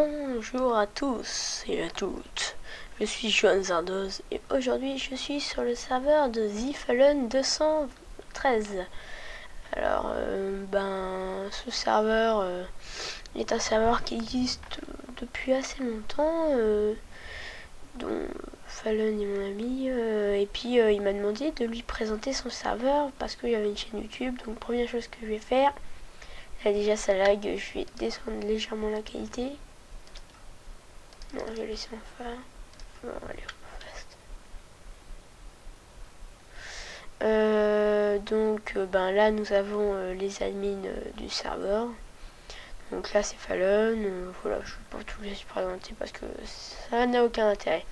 Bonjour à tous et à toutes, je suis Johan Zardoz et aujourd'hui je suis sur le serveur de The Fallen 213. Alors, ce serveur est un serveur qui existe depuis assez longtemps, dont Fallen est mon ami, et puis il m'a demandé de lui présenter son serveur parce qu'il y avait une chaîne YouTube. Donc première chose que je vais faire, là déjà ça lag, je vais descendre légèrement la qualité. Non, je vais laisser en faire. Bon, allez, là nous avons les admins du serveur. Donc là c'est Fallen. Voilà, je ne vais pas tout les présenter parce que ça n'a aucun intérêt.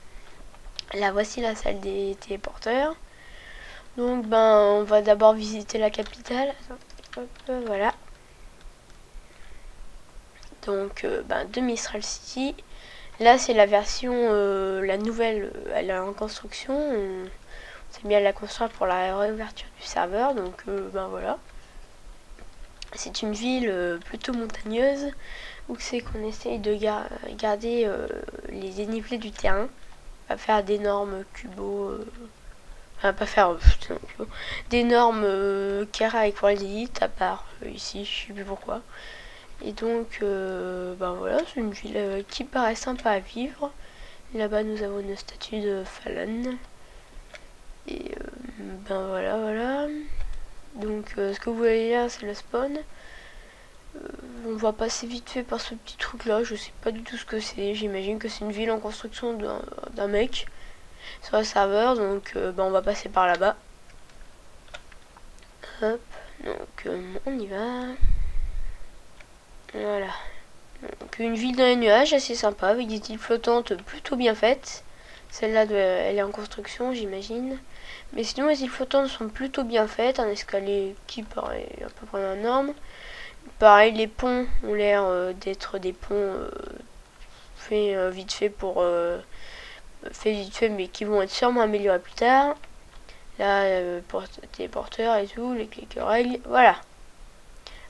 Là voici la salle des téléporteurs. Donc on va d'abord visiter la capitale. Hop, voilà. Donc de Mistral City. Là c'est la version, la nouvelle, elle est en construction. On s'est mis à la construire pour la réouverture du serveur. Donc voilà. C'est une ville plutôt montagneuse où c'est qu'on essaye de garder les dénivelés du terrain. Pas faire d'énormes cubos. Pas faire d'énormes carrés avec poils d'élite, à part ici, je sais plus pourquoi. Et donc, voilà, c'est une ville qui paraît sympa à vivre. Là-bas, nous avons une statue de Fallen. Et voilà. Donc, ce que vous voyez là, c'est le spawn. On va passer vite fait par ce petit truc-là. Je sais pas du tout ce que c'est. J'imagine que c'est une ville en construction d'un mec sur le serveur. Donc, on va passer par là-bas. Hop. Donc, on y va. Voilà. Donc une ville dans les nuages assez sympa avec des îles flottantes plutôt bien faites. Celle-là elle est en construction, j'imagine. Mais sinon les îles flottantes sont plutôt bien faites. Un escalier qui paraît à peu près la norme. Pareil, les ponts ont l'air d'être des ponts faits vite fait mais qui vont être sûrement améliorés plus tard. Là, pour les porteurs et tout, les clics règles, voilà.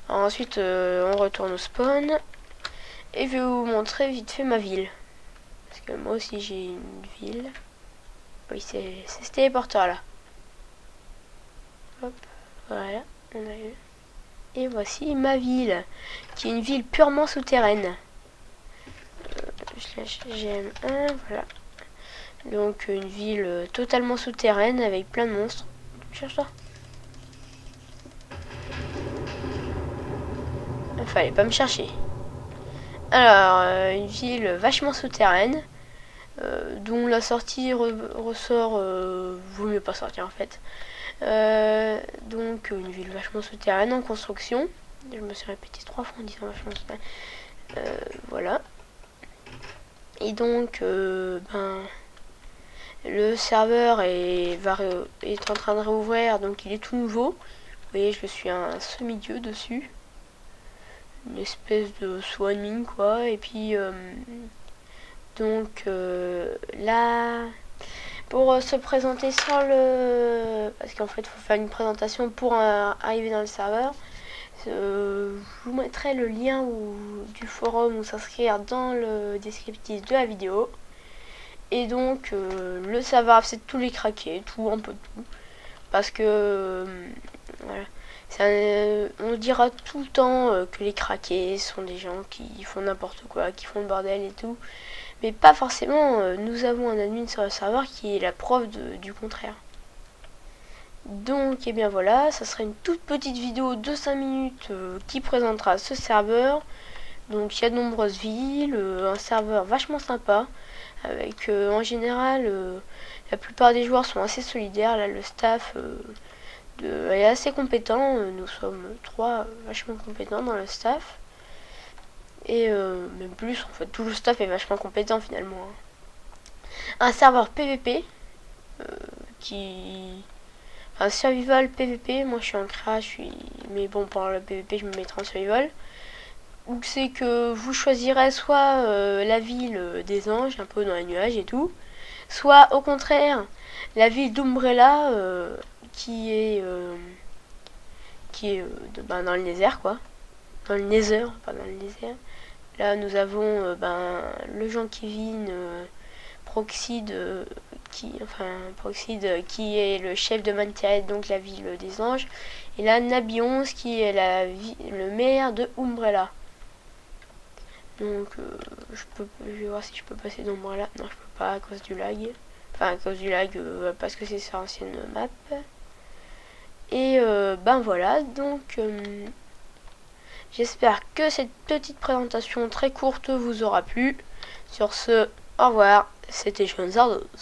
Alors ensuite, on retourne au spawn. Et je vais vous montrer vite fait ma ville. Parce que moi aussi j'ai une ville. Oui, c'est ce téléporteur là. Hop, voilà, on a eu. Et voici ma ville, qui est une ville purement souterraine. Je lâche GM1, voilà. Donc une ville totalement souterraine avec plein de monstres. Cherche ça. Il fallait pas me chercher. Alors, une ville vachement souterraine, dont la sortie ressort, vaut mieux pas sortir en fait. Donc une ville vachement souterraine en construction. Je me suis répété 3 fois en disant vachement souterraine. Voilà. Et donc, le serveur est en train de réouvrir, donc il est tout nouveau. Vous voyez, je suis un semi-dieu dessus. Une espèce de swan quoi. Et puis là, pour se présenter sur le, parce qu'en fait il faut faire une présentation pour arriver dans le serveur, je vous mettrai le lien du forum où s'inscrire dans le descriptif de la vidéo. Et donc le serveur c'est tous les craqués, tout, un peu tout, parce que voilà, on dira tout le temps que les craqués sont des gens qui font n'importe quoi, qui font le bordel et tout, mais pas forcément. Nous avons un admin sur le serveur qui est la preuve du contraire. Donc, et bien voilà, ça sera une toute petite vidéo de 5 minutes qui présentera ce serveur. Donc, il y a de nombreuses villes, un serveur vachement sympa, avec en général, la plupart des joueurs sont assez solidaires. Là, le staff est assez compétent. Nous sommes 3 vachement compétents dans le staff. Et même plus, en fait, tout le staff est vachement compétent finalement. Un serveur PVP un survival PVP. Moi je suis en crash, mais bon, pour le PVP je me mettrai en survival. Où c'est que vous choisirez soit la ville des anges, un peu dans les nuages et tout, soit au contraire la ville d'Umbrella qui est dans le désert quoi. Dans le nether, pas dans le désert. Là nous avons le Jean Kevin Proxide Proxide qui est le chef de Mantiaed, donc la ville des anges, et là Nabi11 qui est le maire de Umbrella. Donc je vais voir si je peux passer d'Umbrella. Non, je peux pas à cause du lag. Enfin à cause du lag parce que c'est sur ancienne map. Et voilà, donc j'espère que cette petite présentation très courte vous aura plu. Sur ce, au revoir, c'était Zardos.